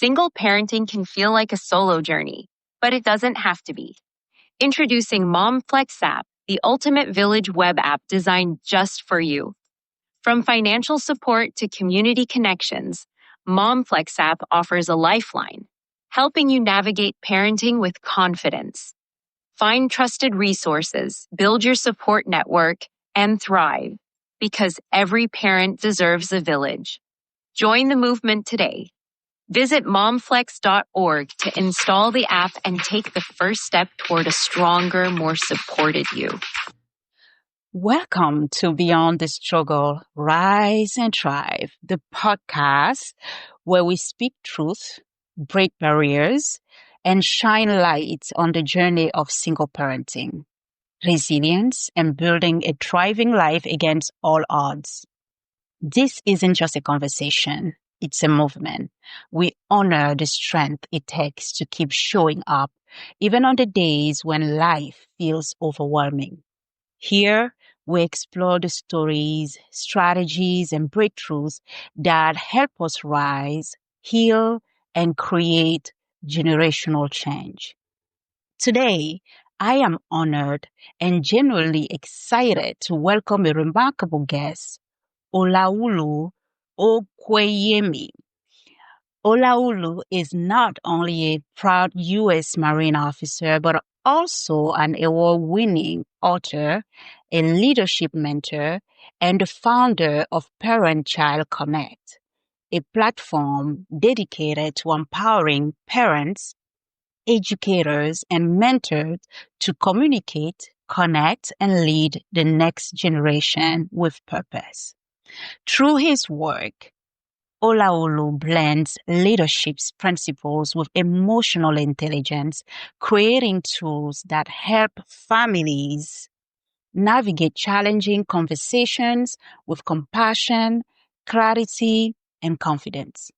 Single parenting can feel like a solo journey, but it doesn't have to be. Introducing MomFlex app, the ultimate village web app designed just for you. From financial support to community connections, MomFlex app offers a lifeline, helping you navigate parenting with confidence. Find trusted resources, build your support network, and thrive, because every parent deserves a village. Join the movement today. Visit momflex.org to install the app and take the first step toward a stronger, more supported you. Welcome to Beyond the Struggle, Rise and Thrive, the podcast where we speak truth, break barriers, and shine light on the journey of single parenting, resilience, and building a thriving life against all odds. This isn't just a conversation. It's a movement. We honor the strength it takes to keep showing up, even on the days when life feels overwhelming. Here, we explore the stories, strategies, and breakthroughs that help us rise, heal, and create generational change. Today, I am honored and genuinely excited to welcome a remarkable guest, Olaolu Okweyemi. Olaolu is not only a proud U.S. Marine officer, but also an award-winning author, a leadership mentor, and the founder of Parent-Child Connect, a platform dedicated to empowering parents, educators, and mentors to communicate, connect, and lead the next generation with purpose. Through his work, Olaolu blends leadership principles with emotional intelligence, creating tools that help families navigate challenging conversations with compassion, clarity, and confidence.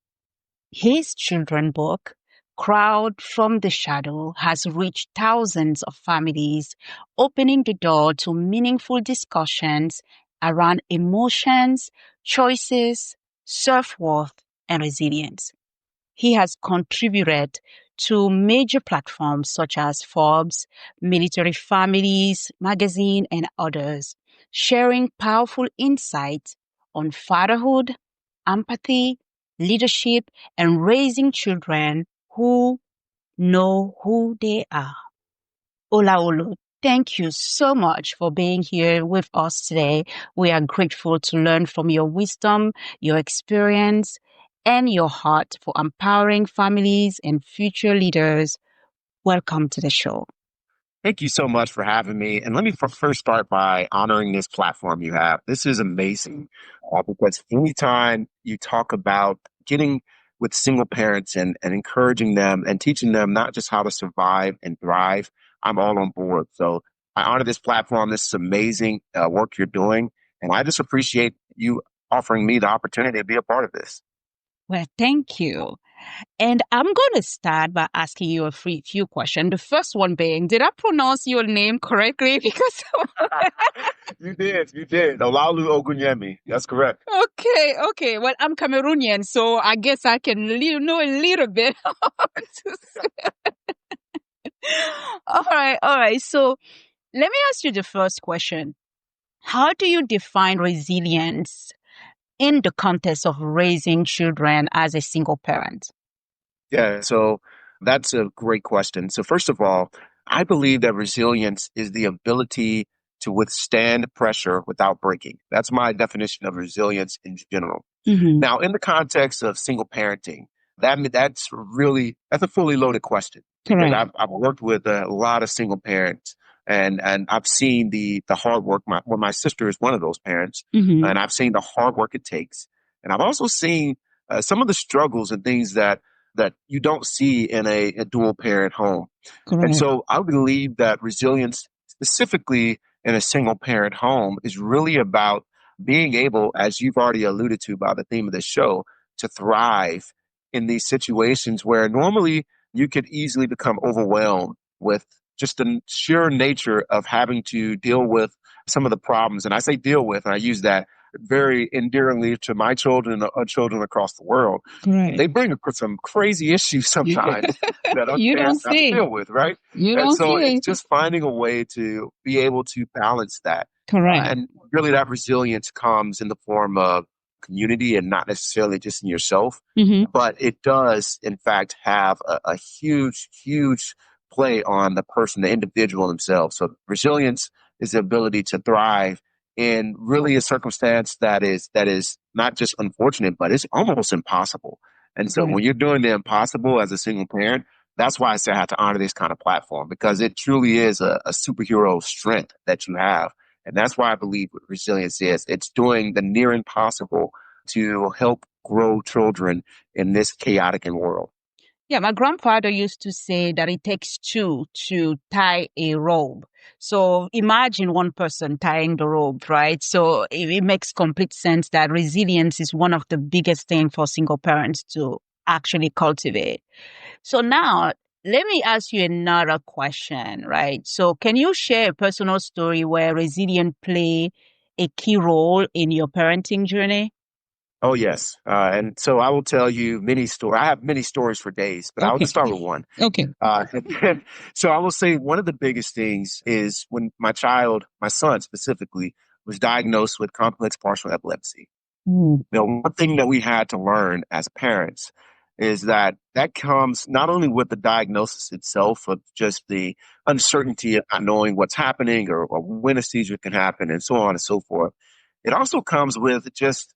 His children's book, Crowd from the Shadow, has reached thousands of families, opening the door to meaningful discussions around emotions, choices, self-worth, and resilience. He has contributed to major platforms such as Forbes, Military Families Magazine, and others, sharing powerful insights on fatherhood, empathy, leadership, and raising children who know who they are. Olaolu, thank you so much for being here with us today. We are grateful to learn from your wisdom, your experience, and your heart for empowering families and future leaders. Welcome to the show. Thank you so much for having me. And let me first start by honoring this platform you have. This is amazing because anytime you talk about getting with single parents and encouraging them and teaching them not just how to survive and thrive, I'm all on board. So I honor this platform. This is amazing work you're doing. And I just appreciate you offering me the opportunity to be a part of this. Well, thank you. And I'm going to start by asking you a few questions. The first one being, did I pronounce your name correctly? Because You did. Olaolu Ogunyemi. That's correct. Okay. Well, I'm Cameroonian, so I guess I can know a little bit. All right. So let me ask you the first question. How do you define resilience in the context of raising children as a single parent? Yeah, so that's a great question. So first of all, I believe that resilience is the ability to withstand pressure without breaking. That's my definition of resilience in general. Mm-hmm. Now, in the context of single parenting, that's a fully loaded question. Because I've worked with a lot of single parents and I've seen the hard work. My sister is one of those parents, Mm-hmm. and I've seen the hard work it takes. And I've also seen some of the struggles and things that you don't see in a dual parent home. Correct. And so I believe that resilience, specifically in a single parent home, is really about being able, as you've already alluded to by the theme of the show, to thrive in these situations where normally you could easily become overwhelmed with just the sheer nature of having to deal with some of the problems. And I say deal with, and I use that very endearingly to my children and children across the world. Right. They bring up some crazy issues sometimes that us You don't parents have to see. deal with, right? You And don't so see. it's just finding a way to be able to balance that. Correct. And really that resilience comes in the form of community and not necessarily just in yourself. Mm-hmm. But it does, in fact, have a huge, huge play on the person, the individual themselves. So resilience is the ability to thrive in really a circumstance that is not just unfortunate, but it's almost impossible. And so when you're doing the impossible as a single parent, that's why I say I have to honor this kind of platform, because it truly is a superhero strength that you have. And that's why I believe what resilience is. It's doing the near impossible to help grow children in this chaotic world. Yeah, my grandfather used to say that it takes two to tie a rope. So imagine one person tying the rope, right? So it makes complete sense that resilience is one of the biggest things for single parents to actually cultivate. So now let me ask you another question, right? So can you share a personal story where resilience play a key role in your parenting journey? Oh, yes. And so I will tell you many stories. I have many stories for days, but I'll Okay. just start with one. Okay. So I will say one of the biggest things is when my son specifically, was diagnosed with complex partial epilepsy. One thing that we had to learn as parents is that comes not only with the diagnosis itself of just the uncertainty of not knowing what's happening or when a seizure can happen and so on and so forth. It also comes with just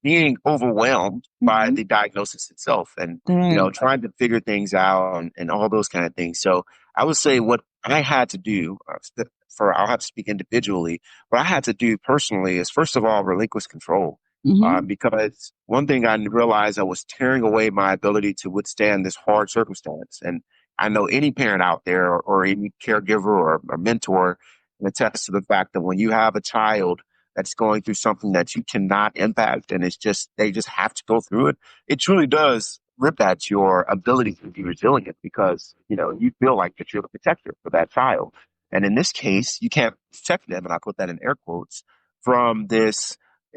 being overwhelmed by the diagnosis itself and trying to figure things out and all those kind of things. So I would say what I had to do I'll have to speak individually. What I had to do personally is first of all relinquish control. Because one thing I realized, I was tearing away my ability to withstand this hard circumstance. And I know any parent out there or any caregiver or mentor can attest to the fact that when you have a child that's going through something that you cannot impact and they just have to go through it, it truly does rip at your ability to be resilient because, you feel like that you're the protector for that child. And in this case, you can't protect them, and I put that in air quotes, from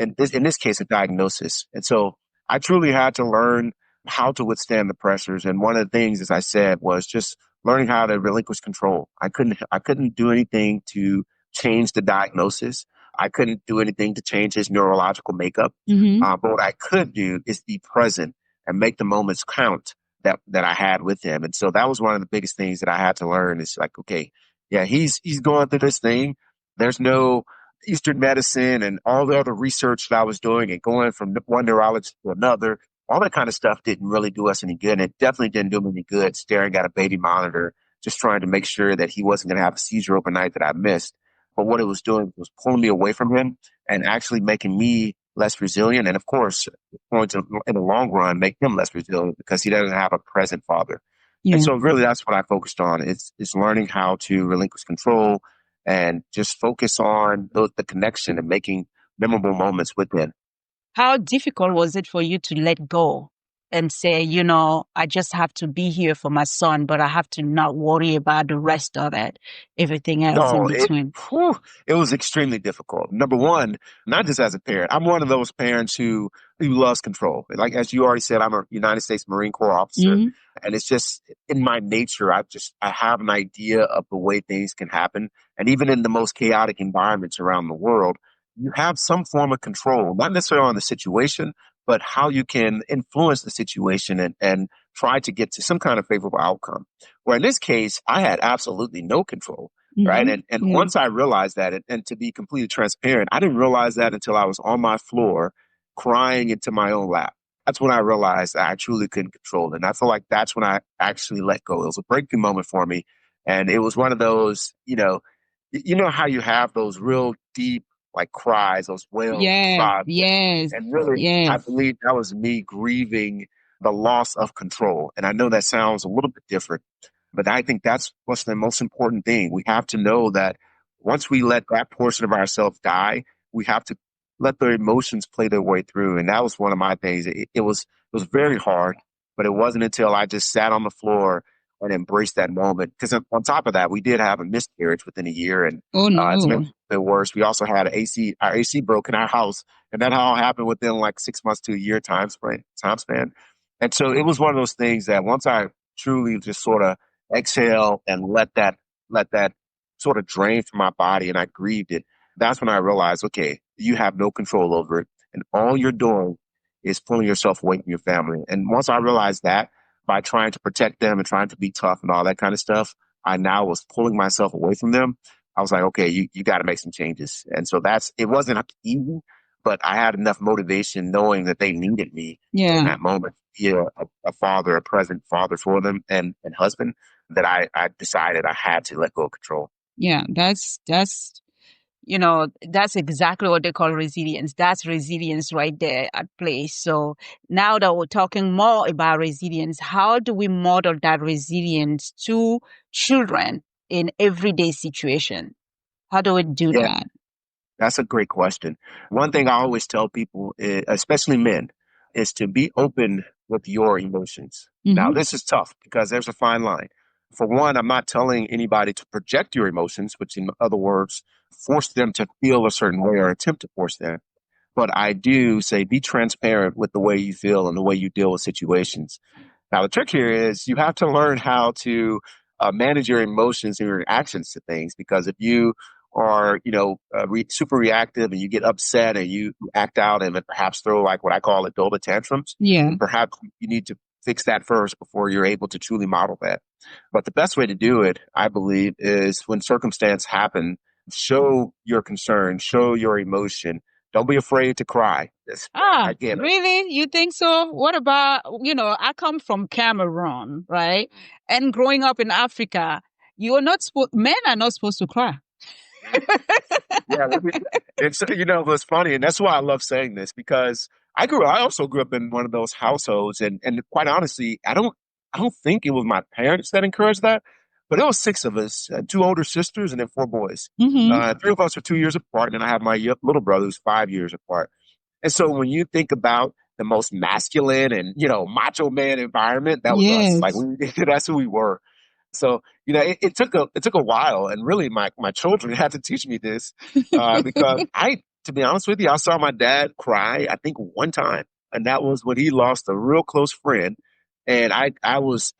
in this case, a diagnosis. And so I truly had to learn how to withstand the pressures. And one of the things, as I said, was just learning how to relinquish control. I couldn't do anything to change the diagnosis. I couldn't do anything to change his neurological makeup. But what I could do is be present and make the moments count that I had with him. And so that was one of the biggest things that I had to learn. Is like, okay, yeah, he's going through this thing. There's no Eastern medicine and all the other research that I was doing and going from one neurologist to another. All that kind of stuff didn't really do us any good. And it definitely didn't do me any good staring at a baby monitor, just trying to make sure that he wasn't going to have a seizure overnight that I missed. But what it was doing was pulling me away from him and actually making me less resilient. And of course, going to, in the long run, make him less resilient because he doesn't have a present father. Yeah. And so really that's what I focused on. It's learning how to relinquish control and just focus on the connection and making memorable moments with them. How difficult was it for you to let go and say, I just have to be here for my son, but I have to not worry about the rest of it, everything else in No, between? it was extremely difficult. Number one, not just as a parent, I'm one of those parents who loves control. Like, as you already said, I'm a United States Marine Corps officer. And it's just in my nature, I have an idea of the way things can happen. And even in the most chaotic environments around the world, you have some form of control, not necessarily on the situation, but how you can influence the situation and try to get to some kind of favorable outcome. Where in this case, I had absolutely no control. Right. And once I realized that, and to be completely transparent, I didn't realize that until I was on my floor crying into my own lap. That's when I realized I truly couldn't control it. And I feel like that's when I actually let go. It was a breakthrough moment for me. And it was one of those, you know how you have those real deep, like cries, those wails, sobs. Yes. And really, I believe that was me grieving the loss of control. And I know that sounds a little bit different, but I think that's what's the most important thing. We have to know that once we let that portion of ourselves die, we have to let the emotions play their way through. And that was one of my things. It was very hard, but it wasn't until I just sat on the floor and embrace that moment. Because on top of that, we did have a miscarriage within a year, and Oh it's no. made it worse. We also had our AC broke in our house, and that all happened within like 6 months to a year time span. And so it was one of those things that once I truly just sort of exhale and let that sort of drain from my body, and I grieved it. That's when I realized, okay, you have no control over it, and all you're doing is pulling yourself away from your family. And once I realized that, by trying to protect them and trying to be tough and all that kind of stuff, I now was pulling myself away from them. I was like, okay, you got to make some changes. And so it wasn't easy, but I had enough motivation knowing that they needed me in Yeah. that moment. Yeah, a father, a present father for them, and husband, that I decided I had to let go of control. Yeah. That's exactly what they call resilience. That's resilience right there at play. So now that we're talking more about resilience, how do we model that resilience to children in everyday situation? How do we do Yeah, that? that's a great question. One thing I always tell people, especially men, is to be open with your emotions. Now, Mm-hmm. this is tough because there's a fine line. For one, I'm not telling anybody to project your emotions, which in other words, force them to feel a certain way or attempt to force them. But I do say be transparent with the way you feel and the way you deal with situations. Now, the trick here is you have to learn how to manage your emotions and your reactions to things, because if you are, super reactive and you get upset and you act out and perhaps throw like what I call adult tantrums, Yeah. perhaps you need to fix that first before you're able to truly model that. But the best way to do it, I believe, is when circumstance happen, show your concern, show your emotion. Don't be afraid to cry. Ah, Again, really? You think so? What about, I come from Cameroon, right? And growing up in Africa, men are not supposed to cry. yeah, it's what's funny, and that's why I love saying this, because I also grew up in one of those households, and quite honestly, I don't think it was my parents that encouraged that, but it was six of us, two older sisters and then four boys. Mm-hmm. Three of us are 2 years apart, and I have my little brother who's 5 years apart. And so when you think about the most masculine and macho man environment, that was us. Like Yes. that's who we were. So it took a while, and really my children had to teach me this, because to be honest with you, I saw my dad cry I think one time, and that was when he lost a real close friend, and I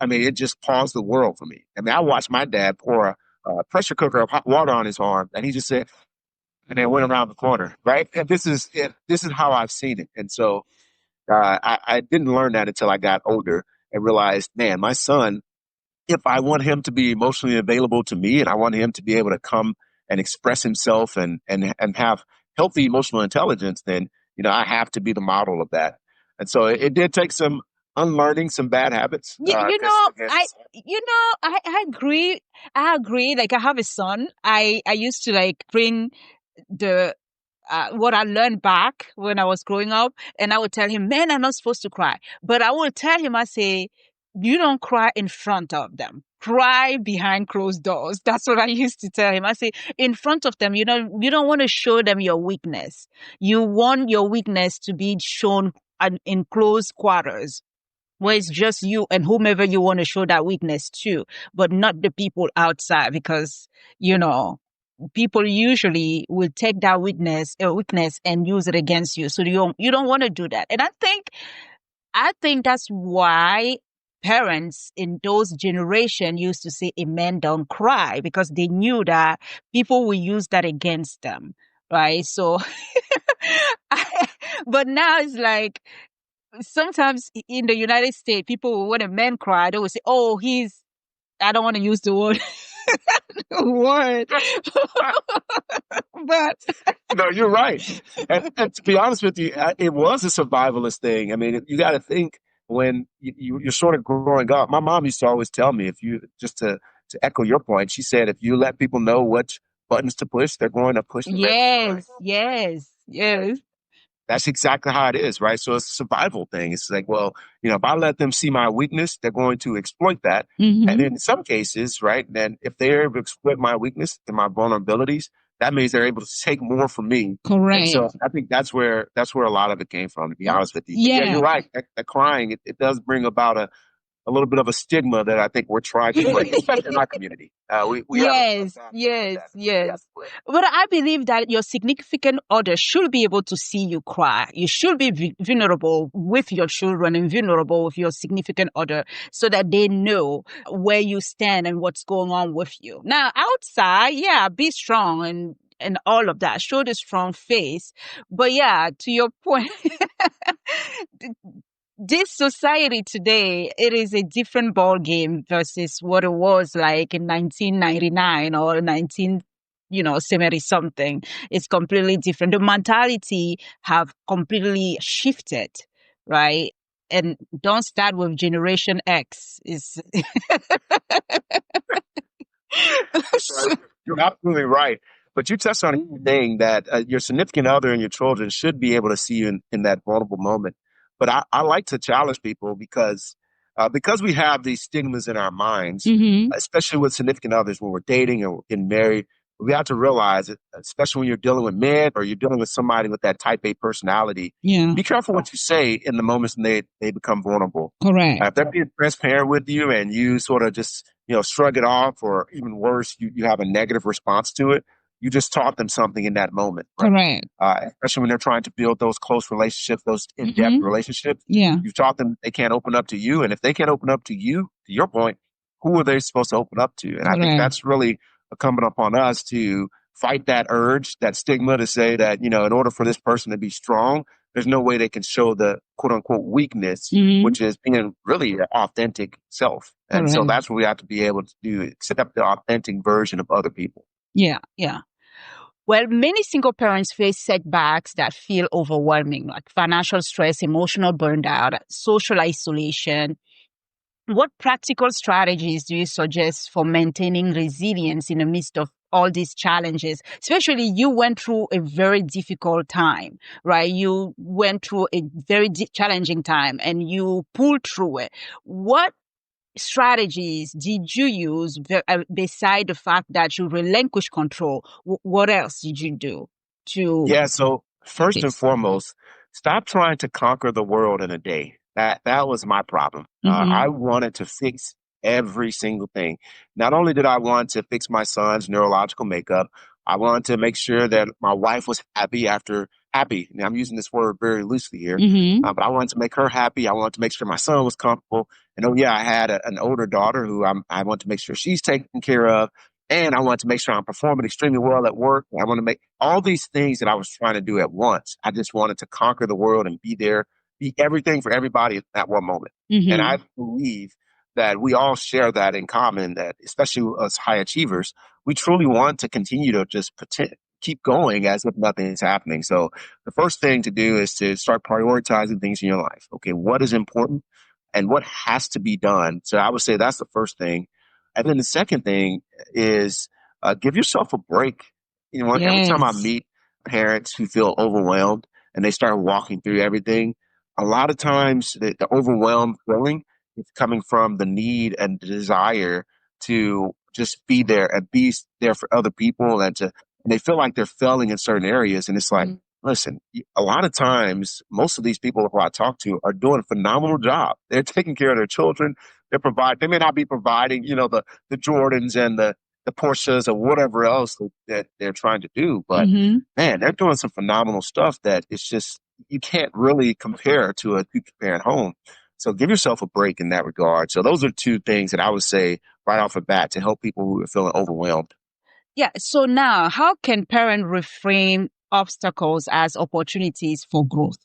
mean, it just paused the world for me. I mean, I watched my dad pour a pressure cooker of hot water on his arm, and he just said, and then went around the corner, right? And this is how I've seen it, and so I didn't learn that until I got older and realized, man, my son, if I want him to be emotionally available to me and I want him to be able to come and express himself and have healthy emotional intelligence, then, I have to be the model of that. And so it did take some unlearning some bad habits. You, you know, I, I agree. I agree. Like I have a son. I used to like bring the what I learned back when I was growing up, and I would tell him, "Men are not supposed to cry." But I would tell him, I say, "You don't cry in front of them. Cry behind closed doors." That's what I used to tell him. I say, in front of them, you don't want to show them your weakness. You want your weakness to be shown in close quarters, where it's just you and whomever you want to show that weakness to, but not the people outside, because, people usually will take that weakness and use it against you. So you don't want to do that. And I think that's why parents in those generation used to say a man don't cry, because they knew that people will use that against them. Right. So, but now it's like, sometimes in the United States, people, when a man cry, they will say, "Oh, I don't want to use the word, word." But No, you're right. And to be honest with you, it was a survivalist thing. I mean, you got to think when you're sort of growing up. My mom used to always tell me, if you just to echo your point, she said, if you let people know which buttons to push, they're going to push them. yes, yes, yes. That's exactly how it is, right? So it's a survival thing. It's like, well, if I let them see my weakness, they're going to exploit that. And Mm-hmm. in some cases, right, then if they're able to exploit my weakness and my vulnerabilities, that means they're able to take more from me. And so Correct. I think that's where a lot of it came from, to be honest with you. But yeah, Yeah. you're right. That crying, it does bring about a little bit of a stigma that I think we're trying to break, especially in our community. We have Yes, a yes, that. yes. But I believe that your significant other should be able to see you cry. You should be vulnerable with your children and vulnerable with your significant other so that they know where you stand and what's going on with you. Now, outside, yeah, be strong and all of that. Show the strong face. But yeah, to your point, this society today, it is a different ball game versus what it was like in 1999 or 70 something. It's completely different. The mentality have completely shifted, right? And don't start with Generation X. Is You're absolutely right. But you touched on a thing that your significant other and your children should be able to see you in that vulnerable moment. But I like to challenge people because we have these stigmas in our minds, Mm-hmm. especially with significant others when we're dating or getting married. We have to realize it, especially when you're dealing with men or you're dealing with somebody with that type A personality. Yeah, Be careful what you say in the moments when they become vulnerable. correct. If they're being transparent with you and you sort of just, shrug it off, or even worse, you have a negative response to it, you just taught them something in that moment, right? Correct. Especially when they're trying to build those close relationships, those in-depth Mm-hmm. relationships. Yeah, You've taught them they can't open up to you. And if they can't open up to you, to your point, who are they supposed to open up to? And I think correct. that's really incumbent upon us to fight that urge, that stigma to say that, in order for this person to be strong, there's no way they can show the quote unquote weakness, Mm-hmm. which is being really an authentic self. And so Correct. that's what we have to be able to do, accept the authentic version of other people. Yeah, yeah. Well, many single parents face setbacks that feel overwhelming, like financial stress, emotional burnout, social isolation. What practical strategies do you suggest for maintaining resilience in the midst of all these challenges? Especially you went through a very difficult time, right? You went through a very challenging time and you pulled through it. What strategies did you use beside the fact that you relinquish control? What else did you do to Yeah. So first and this? foremost, stop trying to conquer the world in a day. That was my problem. Mm-hmm. I wanted to fix every single thing. Not only did I want to fix my son's neurological makeup, I wanted to make sure that my wife was happy. Now, I'm using this word very loosely here, Mm-hmm. but I wanted to make her happy. I wanted to make sure my son was comfortable. And oh yeah, I had an older daughter who I want to make sure she's taken care of. And I want to make sure I'm performing extremely well at work. I want to make all these things that I was trying to do at once. I just wanted to conquer the world and be there, be everything for everybody at one moment. And Mm-hmm. I believe that we all share that in common, that especially us high achievers, we truly want to continue to just keep going as if nothing is happening. So the first thing to do is to start prioritizing things in your life. Okay, what is important and what has to be done? So I would say that's the first thing. And then the second thing is give yourself a break. Every time I Yes. meet parents who feel overwhelmed and they start walking through everything, a lot of times the overwhelmed feeling is coming from the need and the desire to just be there and be there for other people, and they feel like they're failing in certain areas. And it's like, listen, a lot of times, most of these people who I talk to are doing a phenomenal job. They're taking care of their children. They may not be providing, the Jordans and the Porsches or whatever else that they're trying to do, but Mm-hmm. man, they're doing some phenomenal stuff that it's just, you can't really compare to a two parent home. So give yourself a break in that regard. So those are two things that I would say right off the bat to help people who are feeling overwhelmed. Yeah. So now, how can parents reframe obstacles as opportunities for growth?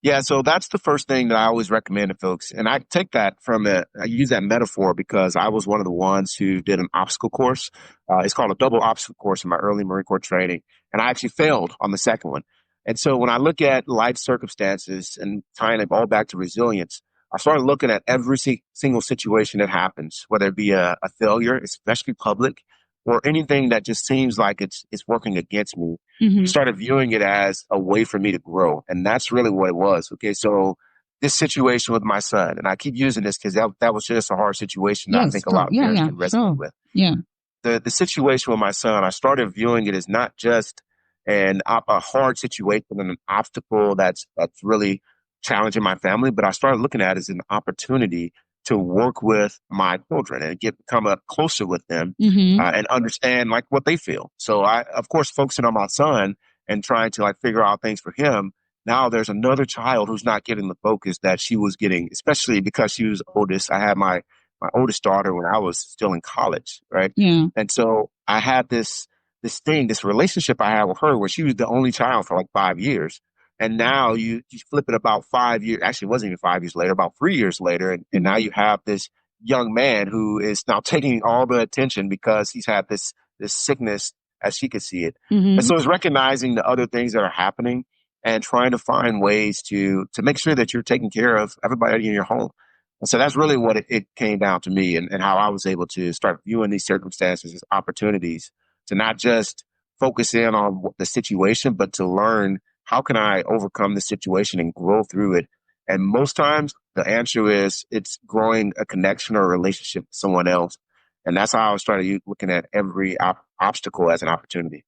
Yeah, so that's the first thing that I always recommend to folks. And I take that I use that metaphor because I was one of the ones who did an obstacle course. It's called a double obstacle course in my early Marine Corps training. And I actually failed on the second one. And so when I look at life circumstances and tying it all back to resilience, I started looking at every single situation that happens, whether it be a failure, especially public, or anything that just seems like it's working against me. Mm-hmm. Started viewing it as a way for me to grow. And that's really what it was. Okay. So this situation with my son, and I keep using this because that was just a hard situation that I Yes. think a lot of Yeah. parents Yeah. can resonate Sure. with. Yeah. The situation with my son, I started viewing it as not just a hard situation and an obstacle that's really challenging my family, but I started looking at it as an opportunity to work with my children and become up closer with them Mm-hmm. and understand like what they feel. So I, of course, focusing on my son and trying to like figure out things for him. Now there's another child who's not getting the focus that she was getting, especially because she was oldest. I had my oldest daughter when I was still in college, right? Yeah. And so I had this relationship I had with her where she was the only child for like 5 years. And now you flip it about 5 years, actually it wasn't even 5 years later, about 3 years later, and now you have this young man who is now taking all the attention because he's had this sickness as she could see it. And Mm-hmm. so it's recognizing the other things that are happening and trying to find ways to make sure that you're taking care of everybody in your home. And so that's really what it came down to me and how I was able to start viewing these circumstances as opportunities to not just focus in on the situation, but to learn how can I overcome the situation and grow through it. And most times the answer is it's growing a connection or a relationship with someone else. And that's how I started looking at every obstacle as an opportunity.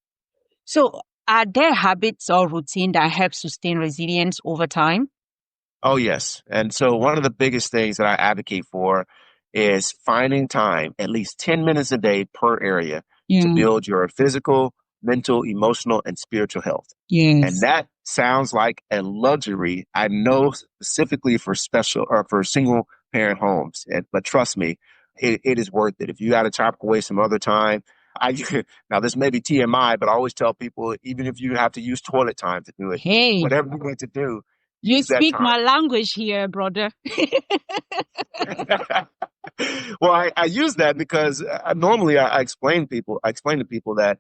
So, are there habits or routine that help sustain resilience over time? Oh, yes. And so one of the biggest things that I advocate for is finding time, at least 10 minutes a day per area, to Yeah. build your physical, mental, emotional, and spiritual health. And Yes. that sounds like a luxury. I know specifically for special or for single parent homes. But trust me, it is worth it. If you got to chop away some other time, I now this may be TMI, but I always tell people, even if you have to use toilet time to do it, Hey, whatever you need to do, you use that speak time. my language here, brother. Well, I use that because normally I explain to people that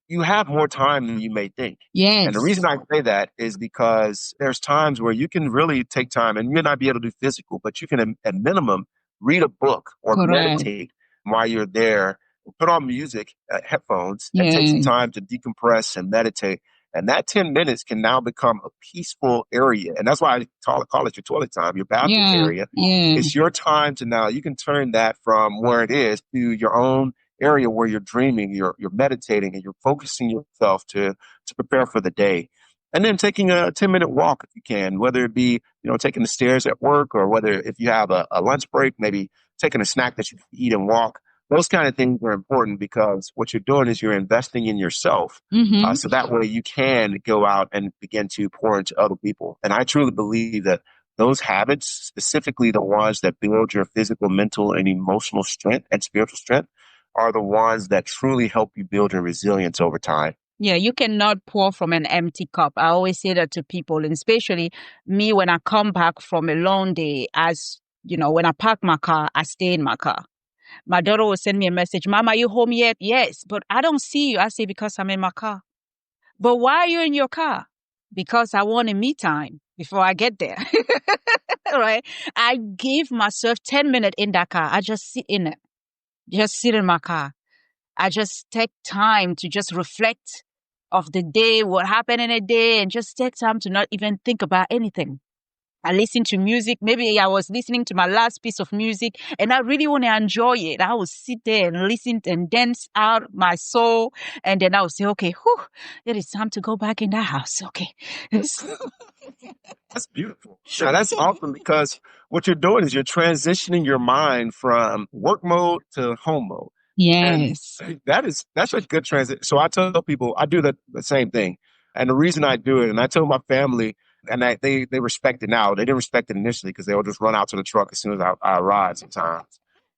you have more time than you may think. And the Yes. reason I say that is because there's times where you can really take time and you may not be able to do physical, but you can at minimum read a book or Correct. meditate while you're there. Put on music, headphones, and take some Yes. time to decompress and meditate. And that 10 minutes can now become a peaceful area. And that's why I call it your toilet time, your bathroom Yeah. area. Yeah. It's your time to now, you can turn that from where it is to your own area where you're dreaming, you're meditating, and you're focusing yourself to prepare for the day. And then taking a 10-minute walk if you can, whether it be, taking the stairs at work or whether if you have a lunch break, maybe taking a snack that you can eat and walk. Those kind of things are important because what you're doing is you're investing in yourself. Mm-hmm. So that way you can go out and begin to pour into other people. And I truly believe that those habits, specifically the ones that build your physical, mental, and emotional strength and spiritual strength, are the ones that truly help you build your resilience over time. Yeah, you cannot pour from an empty cup. I always say that to people, and especially me when I come back from a long day, as you know, when I park my car, I stay in my car. My daughter will send me a message, Mom, are you home yet? Yes, but I don't see you. I say, because I'm in my car. But why are you in your car? Because I want a me time before I get there. Right? I give myself 10 minutes in that car. I just sit in it. Just sit in my car. I just take time to just reflect of the day, what happened in a day, and just take time to not even think about anything. I listen to music. Maybe I was listening to my last piece of music and I really want to enjoy it. I will sit there and listen and dance out my soul. And then I will say, okay, it is time to go back in that house. Okay. That's beautiful. Now, that's awesome because what you're doing is you're transitioning your mind from work mode to home mode. Yes. And that's a good transition. So I tell people I do the same thing. And the reason I do it, and I tell my family, and they respect it now. They didn't respect it initially because they would just run out to the truck as soon as I arrive sometimes.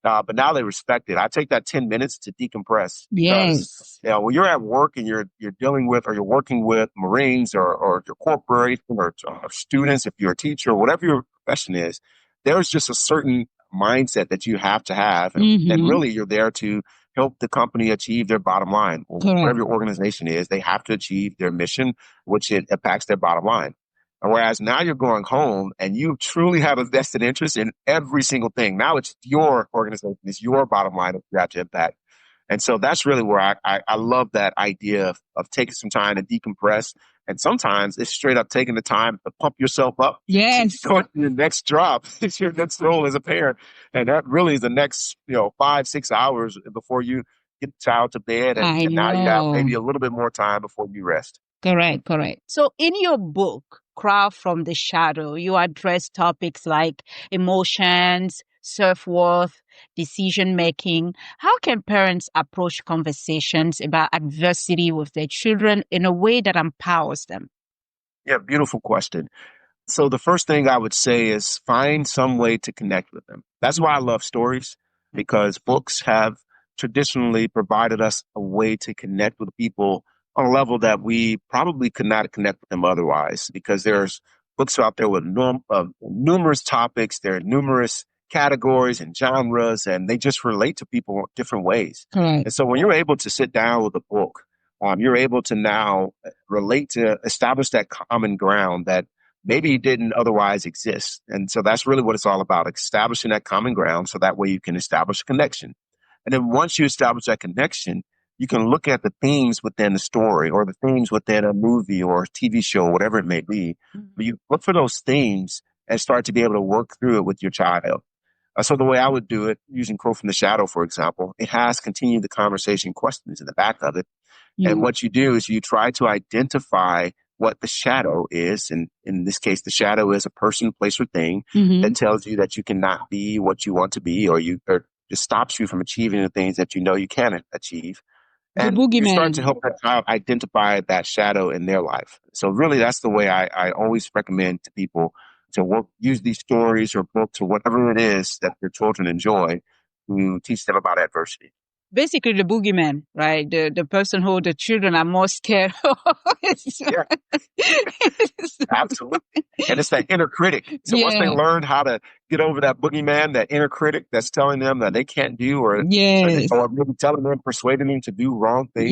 But now they respect it. I take that 10 minutes to decompress. Yes. Because, when you're at work and you're dealing with or you're working with Marines or your corporation or students, if you're a teacher, whatever your profession is, there's just a certain mindset that you have to have. And really you're there to help the company achieve their bottom line. Whatever your organization is, they have to achieve their mission, which it impacts their bottom line. Whereas now you're going home and you truly have a vested interest in every single thing. Now it's your organization, it's your bottom line that you have to impact. And so that's really where I love that idea of taking some time to decompress. And sometimes it's straight up taking the time to pump yourself up. Yes. Going to your next job, it's your next role as a parent. And that really is the next, 5-6 hours before you get the child to bed. And now you have maybe a little bit more time before you rest. Correct. So in your book, Craft from the Shadow, you address topics like emotions, self-worth, decision-making. How can parents approach conversations about adversity with their children in a way that empowers them? Yeah, beautiful question. So the first thing I would say is find some way to connect with them. That's why I love stories, because books have traditionally provided us a way to connect with people on a level that we probably could not connect with them otherwise, because there's books out there with numerous topics. There are numerous categories and genres, and they just relate to people in different ways. Correct. And so when you're able to sit down with a book, you're able to now relate to establish that common ground that maybe didn't otherwise exist. And so that's really what it's all about, establishing that common ground so that way you can establish a connection. And then once you establish that connection, you can look at the themes within the story or the themes within a movie or a TV show, whatever it may be. But you look for those themes and start to be able to work through it with your child. So the way I would do it, using Crow from the Shadow, for example, it has continued the conversation questions in the back of it. And what you do is you try to identify what the shadow is. And in this case, the shadow is a person, place, or thing that tells you that you cannot be what you want to be, or just stops you from achieving the things that you know you can achieve. And you start to help that child identify that shadow in their life. So really, that's the way I always recommend to people to use these stories or books or whatever it is that their children enjoy to teach them about adversity. Basically, the boogeyman, right? The person who the children are more scared of. Yeah. Absolutely. And it's that inner critic. So once they learn how to get over that boogeyman, that inner critic that's telling them that they can't do or maybe telling them, persuading them to do wrong things.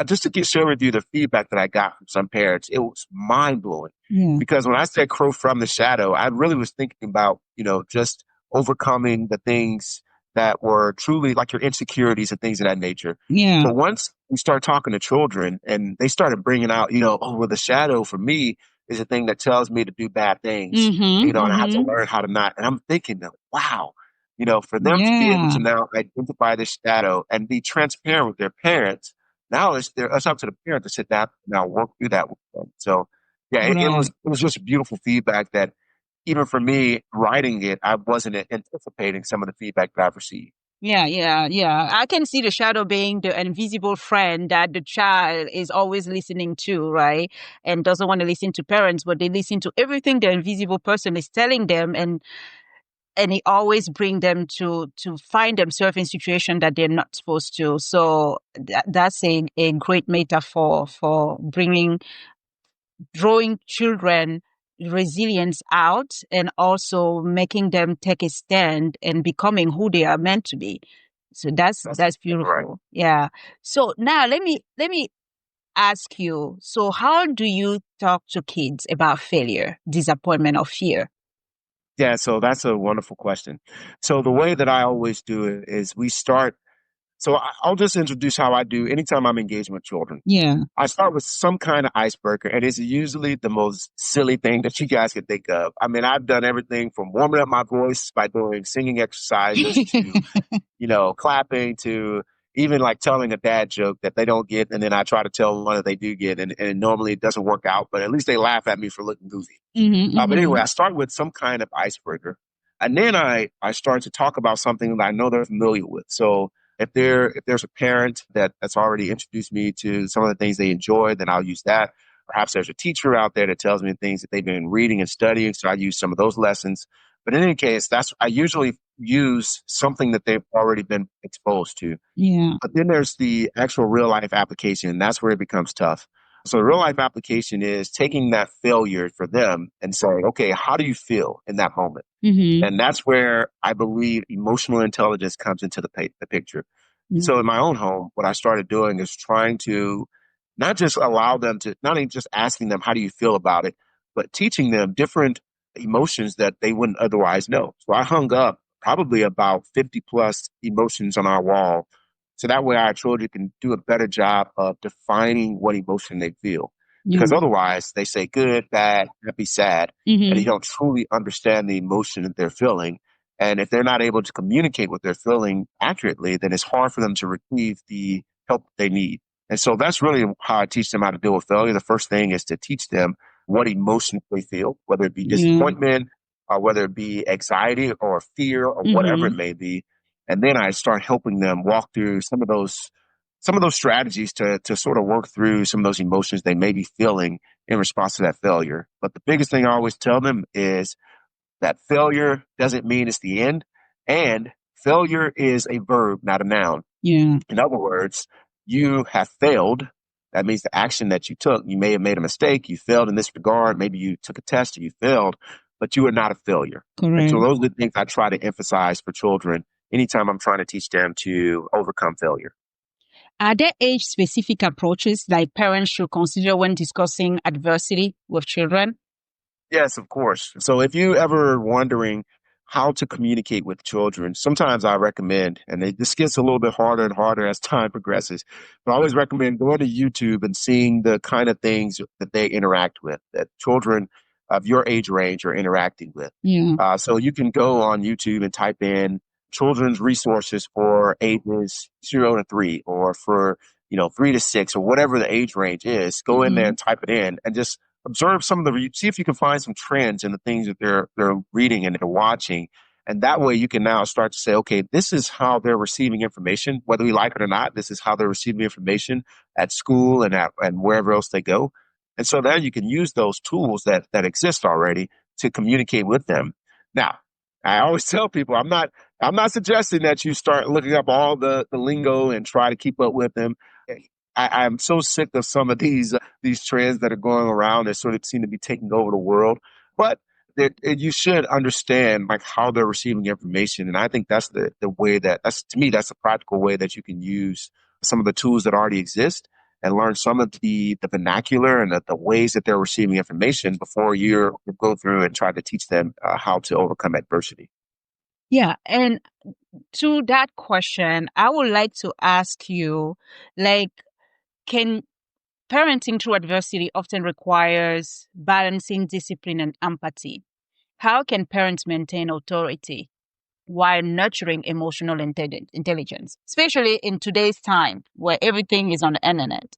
Just to share with you the feedback that I got from some parents, it was mind blowing. Because when I said Crow from the Shadow, I really was thinking about, just overcoming the things that were truly like your insecurities and things of that nature. But once we start talking to children and they started bringing out, the shadow for me is a thing that tells me to do bad things, and I have to learn how to not. And I'm thinking, wow, for them to be able to now identify this shadow and be transparent with their parents, now it's up to the parent to sit down and now work through that with them. So it was just beautiful feedback that even for me writing it, I wasn't anticipating some of the feedback that I've received. Yeah. I can see the shadow being the invisible friend that the child is always listening to, right? And doesn't want to listen to parents, but they listen to everything the invisible person is telling them, and it always bring them to find themselves in situations that they're not supposed to. So that's a great metaphor for drawing children resilience out and also making them take a stand and becoming who they are meant to be. So that's beautiful. Right. Yeah. So now let me ask you, so how do you talk to kids about failure, disappointment, or fear? Yeah, so that's a wonderful question. So the way that I always do it is I'll just introduce how I do anytime I'm engaging with children. Yeah. I start with some kind of icebreaker, and it's usually the most silly thing that you guys can think of. I mean, I've done everything from warming up my voice by doing singing exercises to, clapping, to even like telling a dad joke that they don't get, and then I try to tell one that they do get, and normally it doesn't work out, but at least they laugh at me for looking goofy. But anyway, I start with some kind of icebreaker, and then I start to talk about something that I know they're familiar with. So if there's a parent that's already introduced me to some of the things they enjoy, then I'll use that. Perhaps there's a teacher out there that tells me things that they've been reading and studying, so I use some of those lessons. But in any case, I usually use something that they've already been exposed to. Yeah. But then there's the actual real life application, and that's where it becomes tough. So the real life application is taking that failure for them and saying, okay, how do you feel in that moment? And that's where I believe emotional intelligence comes into the picture. So in my own home, what I started doing is trying to not just allow them to, not even just asking them, how do you feel about it, but teaching them different emotions that they wouldn't otherwise know. So I hung up probably about 50 plus emotions on our wall. So that way our children can do a better job of defining what emotion they feel. Because otherwise they say good, bad, happy, sad, and you don't truly understand the emotion that they're feeling. And if they're not able to communicate what they're feeling accurately, then it's hard for them to receive the help they need. And so that's really how I teach them how to deal with failure. The first thing is to teach them what emotions they feel, whether it be disappointment, whether it be anxiety or fear or whatever Mm-hmm. it may be. And then I start helping them walk through some of those strategies to sort of work through some of those emotions they may be feeling in response to that failure. But the biggest thing I always tell them is that failure doesn't mean it's the end, and failure is a verb, not a noun. Yeah. In other words, you have failed. That means the action that you took, you may have made a mistake. You failed in this regard. Maybe you took a test and you failed, but you are not a failure. And so Correct. those are the things I try to emphasize for children anytime I'm trying to teach them to overcome failure. Are there age-specific approaches that parents should consider when discussing adversity with children? Yes, of course. So if you ever wondering how to communicate with children, sometimes I recommend, and this gets a little bit harder and harder as time progresses, but I always recommend going to YouTube and seeing the kind of things that they interact with, that children of your age range are interacting with. Yeah. So you can go on YouTube and type in children's resources for ages 0 to 3, or for 3 to 6, or whatever the age range is. Go in there and type it in, and just observe some of see if you can find some trends in the things that they're reading and they're watching. And that way you can now start to say, okay, this is how they're receiving information, whether we like it or not. This is how they're receiving information at school and wherever else they go. And so now you can use those tools that exist already to communicate with them. Now, I always tell people, I'm not suggesting that you start looking up all the lingo and try to keep up with them. I'm so sick of some of these trends that are going around that sort of seem to be taking over the world. But you should understand like how they're receiving information, and I think that's the way that's the practical way that you can use some of the tools that already exist and learn some of the vernacular and the ways that they're receiving information before you go through and try to teach them how to overcome adversity. Yeah. And to that question, I would like to ask you, like, can parenting through adversity often requires balancing discipline and empathy? How can parents maintain authority while nurturing emotional intelligence, especially in today's time where everything is on the internet?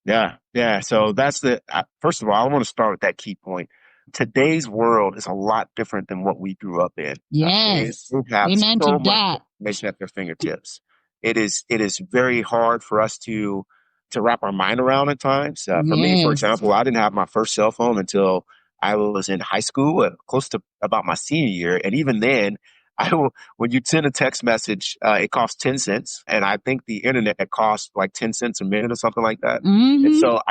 Yeah. So that's first of all, I want to start with that key point. Today's world is a lot different than what we grew up in. Yes. We have Amen to so much that. information at their fingertips. It is very hard for us to wrap our mind around at times. For me, for Yes. example, I didn't have my first cell phone until I was in high school, close to about my senior year. And even then, when you send a text message, it costs 10 cents. And I think the internet costs like 10 cents a minute or something like that. And so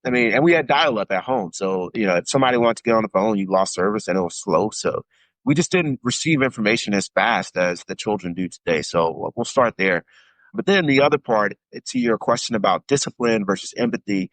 and we had dial up at home. So, if somebody wanted to get on the phone, you lost service and it was slow. So we just didn't receive information as fast as the children do today. So we'll start there. But then the other part, to your question about discipline versus empathy,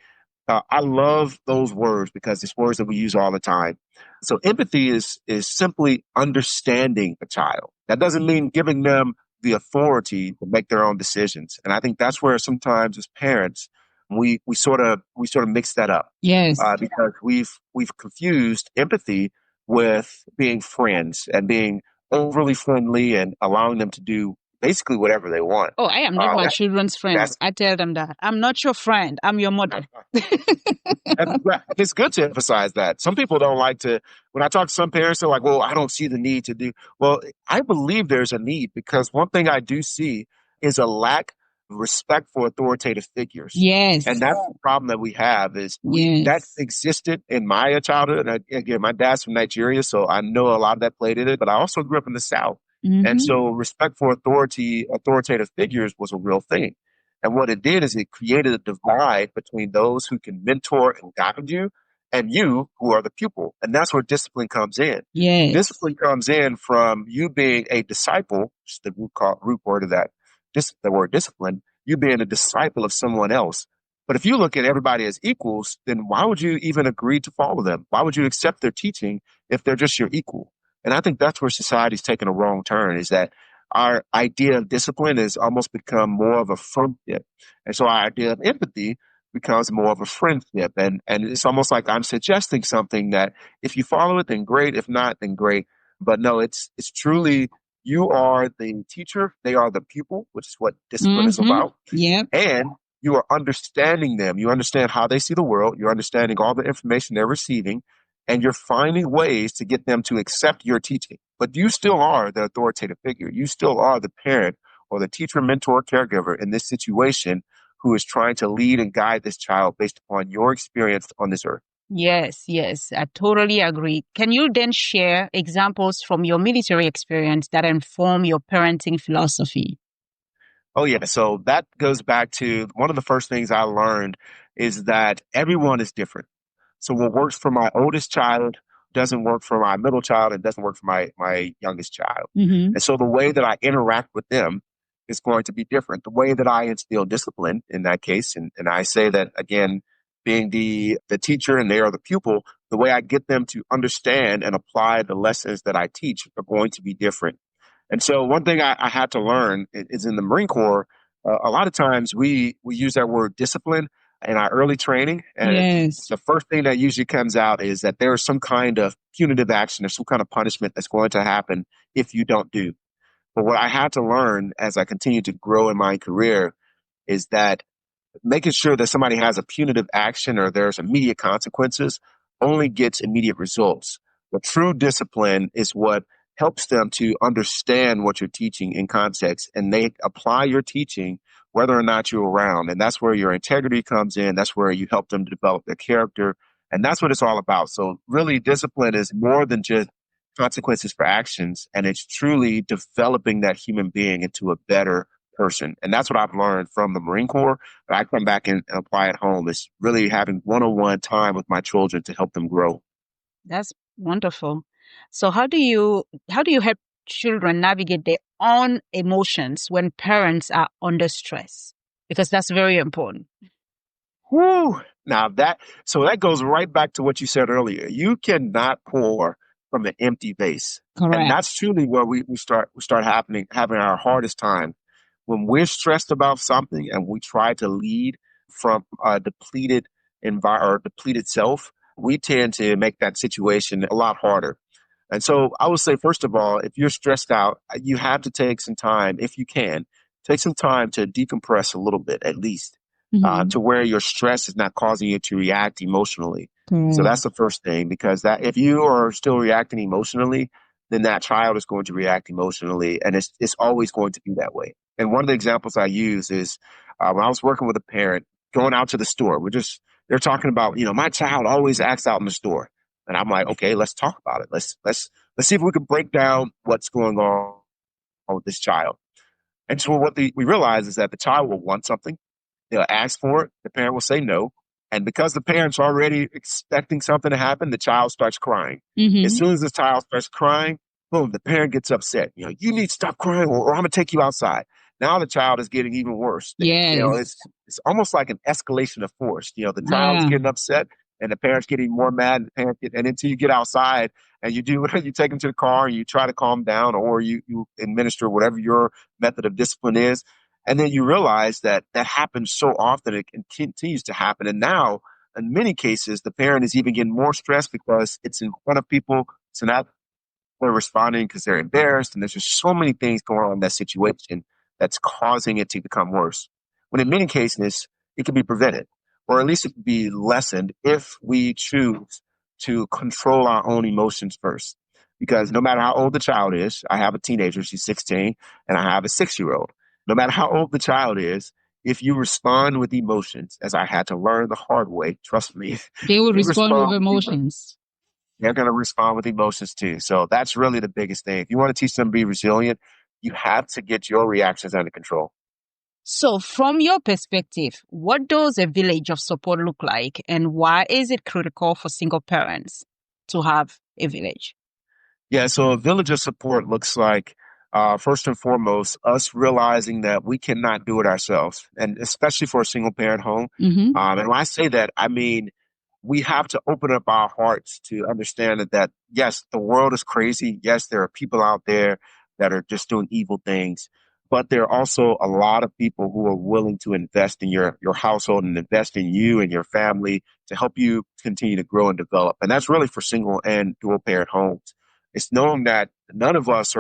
I love those words because it's words that we use all the time. So empathy is simply understanding a child. That doesn't mean giving them the authority to make their own decisions. And I think that's where sometimes as parents, we sort of mix that up. Yes. Because we've confused empathy with being friends and being overly friendly and allowing them to do basically whatever they want. Oh, I am not my children's friend. I tell them that. I'm not your friend. I'm your mother. It's good to emphasize that. Some people don't like to, when I talk to some parents, they're like, well, I don't see the need to do. Well, I believe there's a need, because one thing I do see is a lack of respect for authoritative figures. Yes. And that's the problem that we have is that existed in my childhood. And again, my dad's from Nigeria, so I know a lot of that played in it, but I also grew up in the South. And so respect for authoritative figures was a real thing. And what it did is it created a divide between those who can mentor and guide you and you who are the pupil. And that's where discipline comes in. Yes. Discipline comes in from you being a disciple, which is the root word of that, the word discipline, you being a disciple of someone else. But if you look at everybody as equals, then why would you even agree to follow them? Why would you accept their teaching if they're just your equal? And I think that's where society's taken a wrong turn, is that our idea of discipline has almost become more of a friendship. And so our idea of empathy becomes more of a friendship. And it's almost like I'm suggesting something that if you follow it, then great. If not, then great. But no, it's truly, you are the teacher, they are the pupil, which is what discipline is about. Yeah. And you are understanding them. You understand how they see the world. You're understanding all the information they're receiving. and you're finding ways to get them to accept your teaching. But you still are the authoritative figure. You still are the parent or the teacher, mentor, caregiver in this situation who is trying to lead and guide this child based upon your experience on this earth. Yes, yes, I totally agree. Can you then share examples from your military experience that inform your parenting philosophy? Oh, yeah. So that goes back to one of the first things I learned is that everyone is different. So what works for my oldest child doesn't work for my middle child and doesn't work for my youngest child. Mm-hmm. And so the way that I interact with them is going to be different. The way that I instill discipline in that case, and I say that again, being the teacher and they are the pupil, the way I get them to understand and apply the lessons that I teach are going to be different. And so one thing I had to learn is in the Marine Corps, a lot of times we use that word discipline in our early training. And Yes. the first thing that usually comes out is that there is some kind of punitive action or some kind of punishment that's going to happen if you don't do. But what I had to learn as I continued to grow in my career is that making sure that somebody has a punitive action or there's immediate consequences only gets immediate results. But true discipline is what helps them to understand what you're teaching in context and they apply your teaching whether or not you're around. And that's where your integrity comes in. That's where you help them to develop their character. And that's what it's all about. So really discipline is more than just consequences for actions. And it's truly developing that human being into a better person. And that's what I've learned from the Marine Corps. But I come back and apply at home. It's really having one-on-one time with my children to help them grow. That's wonderful. So how do you help children navigate their own emotions when parents are under stress? Because that's very important. Whew. Now so that goes right back to what you said earlier. You cannot pour from an empty vase. And Correct. that's truly where we start having our hardest time. When we're stressed about something and we try to lead from a depleted or depleted self, we tend to make that situation a lot harder. And so I would say, first of all, if you're stressed out, you have to take some time, if you can, take some time to decompress a little bit, at least, to where your stress is not causing you to react emotionally. So that's the first thing, because that if you are still reacting emotionally, then that child is going to react emotionally, and it's always going to be that way. And one of the examples I use is when I was working with a parent going out to the store. They're talking about, my child always acts out in the store. And I'm like, okay, let's talk about it. Let's see if we can break down what's going on with this child. And so we realize is that the child will want something. They'll ask for it. The parent will say no. And because the parent's already expecting something to happen, the child starts crying. Mm-hmm. As soon as the child starts crying, boom, the parent gets upset. You need to stop crying or I'm going to take you outside. Now the child is getting even worse. Yes. It's almost like an escalation of force. The child's getting upset and the parents getting more mad and until you get outside and you take them to the car and you try to calm down or you administer whatever your method of discipline is. And then you realize that happens so often, it continues to happen. And now, in many cases, the parent is even getting more stressed because it's in front of people. So now they're responding because they're embarrassed. And there's just so many things going on in that situation that's causing it to become worse. When in many cases, it can be prevented, or at least it can be lessened if we choose to control our own emotions first. Because no matter how old the child is, I have a teenager, she's 16, and I have a 6-year-old. No matter how old the child is, if you respond with emotions, as I had to learn the hard way, trust me, they will respond with emotions. They're going to respond with emotions too. So that's really the biggest thing. If you want to teach them to be resilient, you have to get your reactions under control. So from your perspective, what does a village of support look like and why is it critical for single parents to have a village? Yeah, so a village of support looks like, first and foremost, us realizing that we cannot do it ourselves, and especially for a single parent home. Mm-hmm. And when I say that, I mean, we have to open up our hearts to understand that, yes, the world is crazy. Yes, there are people out there that are just doing evil things, but there are also a lot of people who are willing to invest in your household and invest in you and your family to help you continue to grow and develop. And that's really for single and dual parent homes. It's knowing that none of us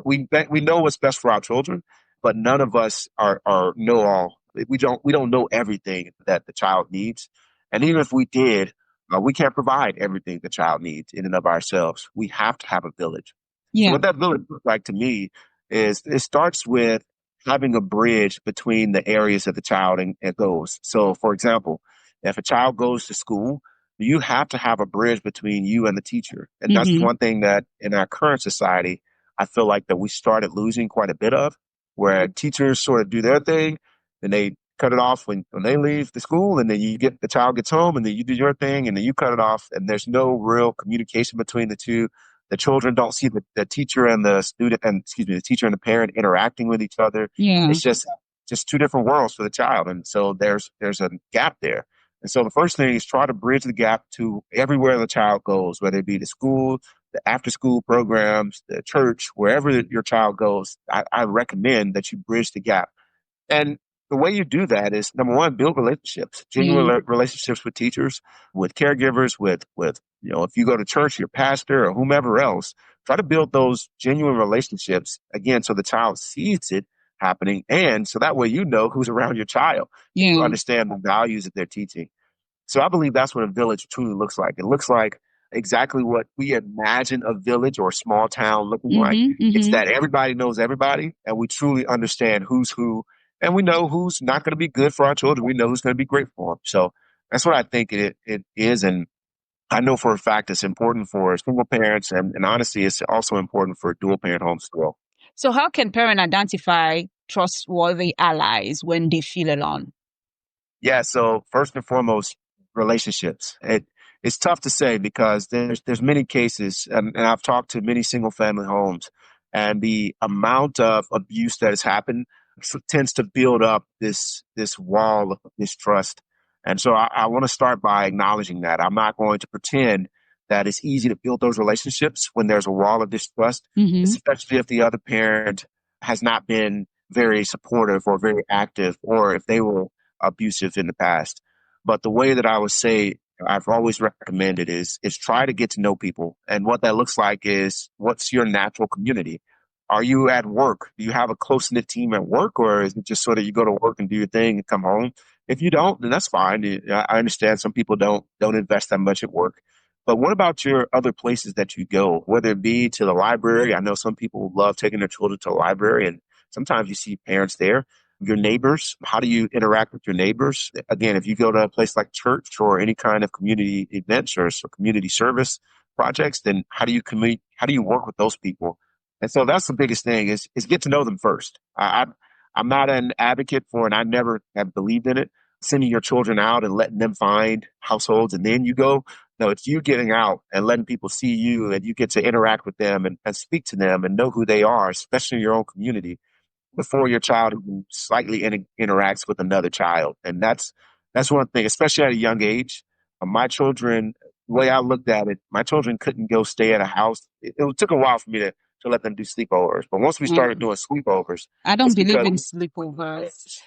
we know what's best for our children, but none of us are know all. We don't know everything that the child needs. And even if we did, We can't provide everything the child needs in and of ourselves. We have to have a village. So Yeah. what that village looks like to me is it starts with having a bridge between the areas that the child and goes. So, for example, if a child goes to school, you have to have a bridge between you and the teacher. And that's Mm-hmm. one thing that in our current society, I feel like that we started losing quite a bit of, where teachers sort of do their thing and they cut it off when they leave the school, and then the child gets home, and then you do your thing, and then you cut it off, and there's no real communication between the two. The children don't see the teacher and the student, and excuse me, the teacher and the parent interacting with each other. Yeah. It's just two different worlds for the child, and so there's a gap there. And so the first thing is try to bridge the gap to everywhere the child goes, whether it be the school, the after school programs, the church, wherever your child goes. I recommend that you bridge the gap. And the way you do that is number one, build relationships, genuine Mm. relationships with teachers, with caregivers, with if you go to church, your pastor or whomever else, try to build those genuine relationships again, so the child sees it happening, and so that way you know who's around your child. You Yeah. understand the values that they're teaching. So I believe that's what a village truly looks like. It looks like exactly what we imagine a village or a small town looking like. Mm-hmm. It's Mm-hmm. that everybody knows everybody, and we truly understand who's who, and we know who's not going to be good for our children. We know who's going to be great for them. So that's what I think it is. And I know for a fact it's important for single parents, and honestly, it's also important for dual parent homes as well. So how can parents identify trustworthy allies when they feel alone? Yeah, so first and foremost, relationships. It's tough to say because there's many cases, and I've talked to many single family homes, and the amount of abuse that has happened tends to build up this wall of distrust. And so I want to start by acknowledging that. I'm not going to pretend that it's easy to build those relationships when there's a wall of distrust, Mm-hmm. especially if the other parent has not been very supportive or very active, or if they were abusive in the past. But the way that I would say I've always recommended is try to get to know people. And what that looks like is, what's your natural community? Are you at work? Do you have a close knit team at work, or is it just sort of you go to work and do your thing and come home? If you don't, then that's fine. I understand some people don't invest that much at work. But what about your other places that you go, whether it be to the library? I know some people love taking their children to the library, and sometimes you see parents there. Your neighbors, how do you interact with your neighbors? Again, if you go to a place like church or any kind of community events or community service projects, then how do you work with those people? And so that's the biggest thing is get to know them first. I'm not an advocate for, and I never have believed in it, sending your children out and letting them find households and then you go. No, it's you getting out and letting people see you, and you get to interact with them and speak to them and know who they are, especially in your own community, before your child even slightly interacts with another child. And that's one thing, especially at a young age. My children, the way I looked at it, my children couldn't go stay at a house. It took a while for me to let them do sleepovers. But once we started doing sleepovers, I don't it's believe because in sleepovers.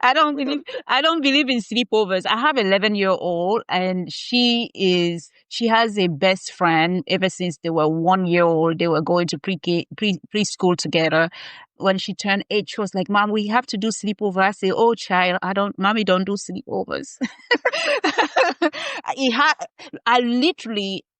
I don't believe in sleepovers. I have 11-year-old and she has a best friend ever since they were 1 year old. They were going to preschool together. When she turned 8, she was like, "Mom, we have to do sleepover." I say, "Oh, child, mommy don't do sleepovers."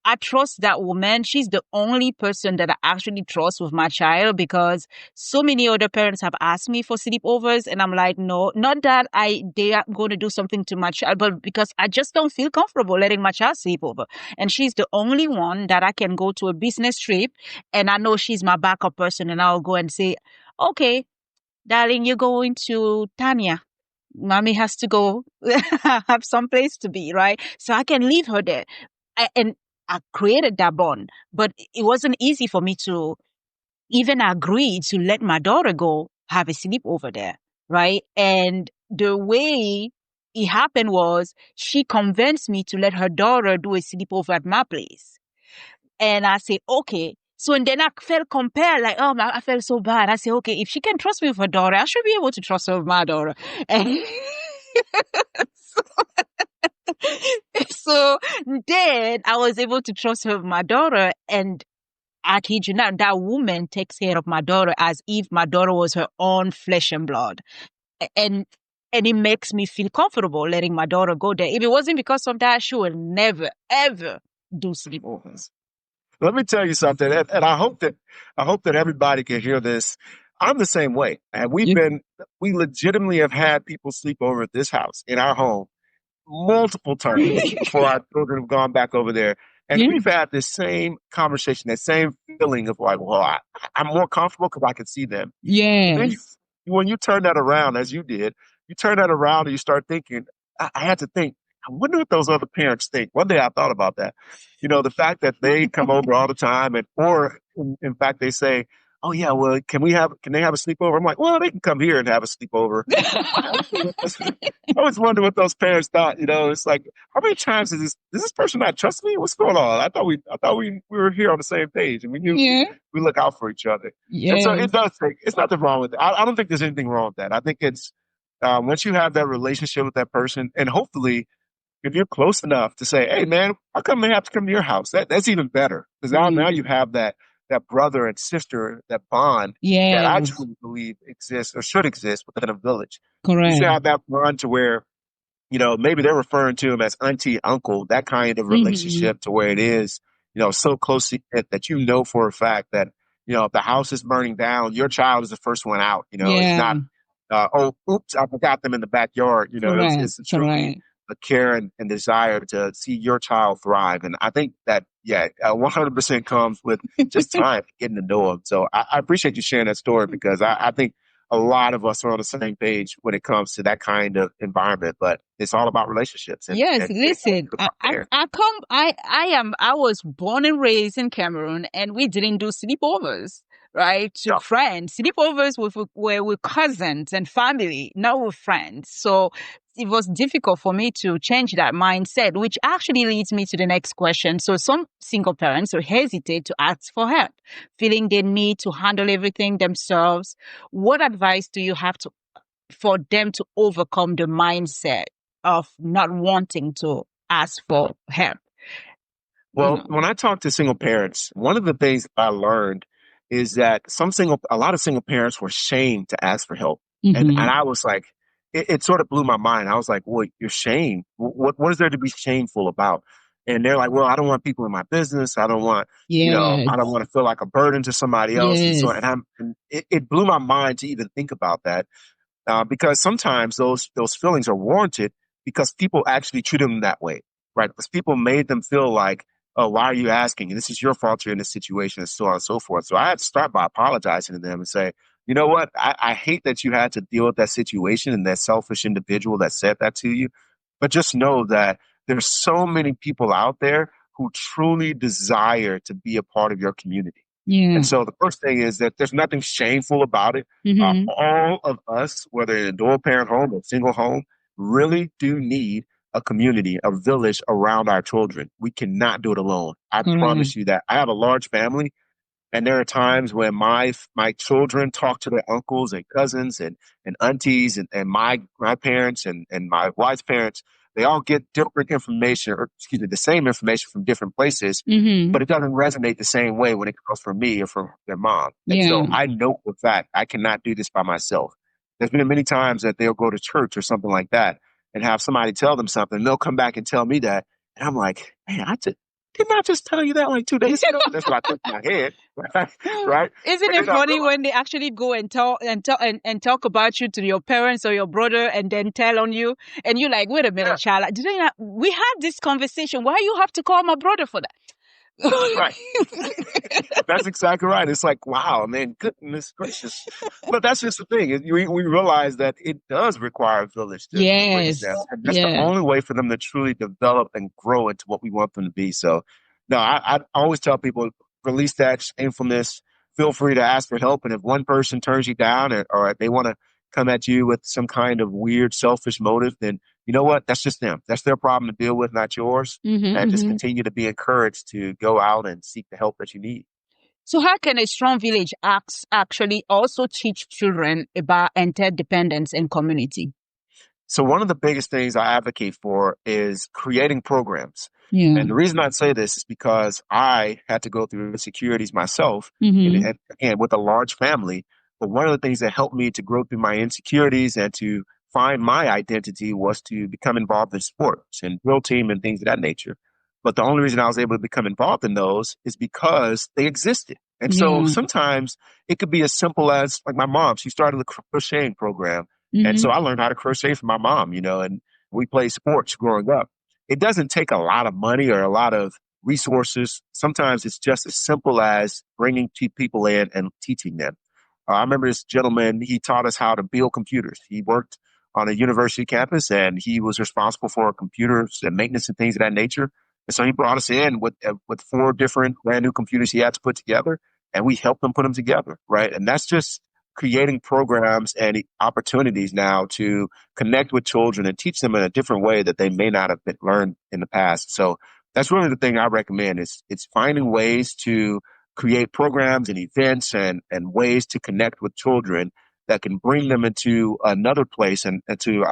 I trust that woman. She's the only person that I actually trust with my child, because so many other parents have asked me for sleepovers, and I'm like, no, not that they are going to do something to my child, but because I just don't feel comfortable letting my child sleep over. And she's the only one that I can go to a business trip, and I know she's my backup person, and I'll go and say, "Okay, darling, you're going to Tanya. Mommy has to go have some place to be," right? So I can leave her there. And I created that bond, but it wasn't easy for me to even agree to let my daughter go have a sleep over there, right? And the way it happened was she convinced me to let her daughter do a sleepover at my place. And I say, okay. So, and then I felt compelled, like, oh, I felt so bad. I say, okay, if she can trust me with her daughter, I should be able to trust her with my daughter. And so then I was able to trust her with my daughter. And I kid you not, that woman takes care of my daughter as if my daughter was her own flesh and blood. And And it makes me feel comfortable letting my daughter go there. If it wasn't because of that, she would never, ever do sleepovers. Let me tell you something, and I hope that everybody can hear this. I'm the same way, and we legitimately have had people sleep over at this house in our home multiple times before our children have gone back over there. And we've had this same conversation, that same feeling of like, well, I'm more comfortable because I can see them. Then when you turn that around, as you did, you turn that around and you start thinking, I had to think, I wonder what those other parents think. One day I thought about that. The fact that they come over all the time or in fact, they say, oh yeah, well, can they have a sleepover? I'm like, well, they can come here and have a sleepover. I always wonder what those parents thought. It's like, how many times does this person not trust me? What's going on? I thought we were here on the same page and we knew we look out for each other. And so it does take, it's nothing wrong with it. I don't think there's anything wrong with that. I think it's, once you have that relationship with that person, and hopefully if you're close enough to say, hey man, how come they have to come to your house? That's even better. Because now you have that brother and sister, that bond that I truly believe exists or should exist within a village. Correct. You should have that bond to where, maybe they're referring to him as auntie, uncle, that kind of relationship to where it is, so closely knit that for a fact that, if the house is burning down, your child is the first one out. It's not, oh, oops, I forgot them in the backyard. It's truly a care and desire to see your child thrive. And I think that, 100% comes with just time getting to know them. So I appreciate you sharing that story because I think a lot of us are on the same page when it comes to that kind of environment, but it's all about relationships. Listen, I was born and raised in Cameroon and we didn't do sleepovers. Right? To friends. Sleepovers were with cousins and family, not with friends. So it was difficult for me to change that mindset, which actually leads me to the next question. So some single parents will hesitate to ask for help, feeling they need to handle everything themselves. What advice do you have for them to overcome the mindset of not wanting to ask for help? Well, when I talk to single parents, one of the things I learned is that a lot of single parents were ashamed to ask for help. And I was like, it sort of blew my mind. I was like, well, you're shamed. What is there to be shameful about? And they're like, well, I don't want people in my business. I don't want, I don't want to feel like a burden to somebody else. And it blew my mind to even think about that. Because sometimes those feelings are warranted because people actually treat them that way, right? Because people made them feel like, oh, why are you asking? This is your fault you're in this situation, and so on and so forth. So I had to start by apologizing to them and say, you know what? I hate that you had to deal with that situation and that selfish individual that said that to you. But just know that there's so many people out there who truly desire to be a part of your community. And so the first thing is that there's nothing shameful about it. All of us, whether in a dual parent home or single home, really do need a community, a village around our children. We cannot do it alone. I promise you that. I have a large family, and there are times when my children talk to their uncles and cousins and aunties and my parents and my wife's parents. They all get different information, or the same information from different places, but it doesn't resonate the same way when it comes from me or from their mom. And so I know for a fact I cannot do this by myself. There's been many times that they'll go to church or something like that and have somebody tell them something. And they'll come back and tell me that. And I'm like, man, didn't I just tell you that like 2 days ago? That's what I think in my head. Right? Isn't it funny when they actually go and talk about you to your parents or your brother and then tell on you? And you're like, wait a minute, child. We had this conversation. Why you have to call my brother for that? Right. That's exactly right. It's like, wow, man, goodness gracious. But that's just the thing. We realize that it does require a village to raise them. And that's the only way for them to truly develop and grow into what we want them to be. So, no, I always tell people, release that shamefulness. Feel free to ask for help. And if one person turns you down or they want to come at you with some kind of weird, selfish motive, then you know what? That's just them. That's their problem to deal with, not yours. And just continue to be encouraged to go out and seek the help that you need. So how can a strong village actually also teach children about interdependence and community? So one of the biggest things I advocate for is creating programs. And the reason I say this is because I had to go through insecurities myself and with a large family. But one of the things that helped me to grow through my insecurities and to find my identity was to become involved in sports and drill team and things of that nature. But the only reason I was able to become involved in those is because they existed. And so Yeah. sometimes it could be as simple as like my mom, she started a crocheting program. And Mm-hmm. so I learned how to crochet from my mom, and we played sports growing up. It doesn't take a lot of money or a lot of resources. Sometimes it's just as simple as bringing people in and teaching them. I remember this gentleman, he taught us how to build computers. He worked on a university campus and he was responsible for computers and maintenance and things of that nature. And so he brought us in with 4 different brand new computers he had to put together, and we helped him put them together, right? And that's just creating programs and opportunities now to connect with children and teach them in a different way that they may not have been learned in the past. So that's really the thing I recommend is it's finding ways to create programs and events and ways to connect with children that can bring them into another place and to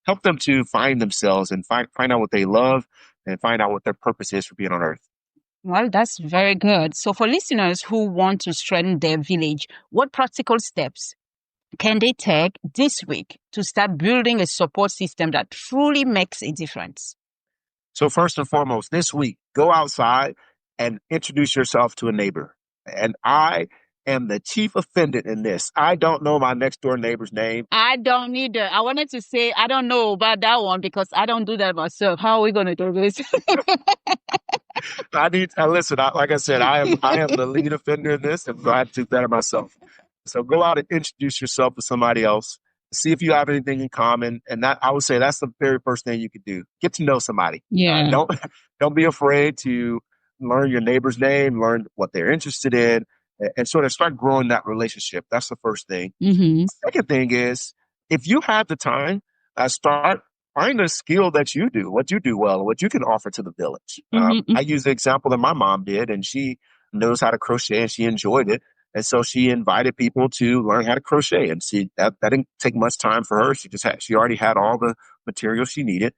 help them to find themselves and find out what they love and find out what their purpose is for being on earth. Well, that's very good. So for listeners who want to strengthen their village, what practical steps can they take this week to start building a support system that truly makes a difference? So first and foremost, this week, go outside and introduce yourself to a neighbor. And I am the chief offended in this. I don't know my next door neighbor's name. I don't either. I wanted to say I don't know about that one because I don't do that myself. How are we going to do this? Listen, like I said, I am the lead offender in this, and I have to do better myself. So go out and introduce yourself to somebody else. See if you have anything in common. And that, I would say, that's the very first thing you could do. Get to know somebody. Yeah. Don't be afraid to learn your neighbor's name, learn what they're interested in, and sort of start growing that relationship. That's the first thing. Mm-hmm. Second thing is, if you have the time, find a skill that you do, what you do well, what you can offer to the village. Mm-hmm. I use the example that my mom did, and she knows how to crochet and she enjoyed it. And so she invited people to learn how to crochet, and that didn't take much time for her. She already had all the materials she needed,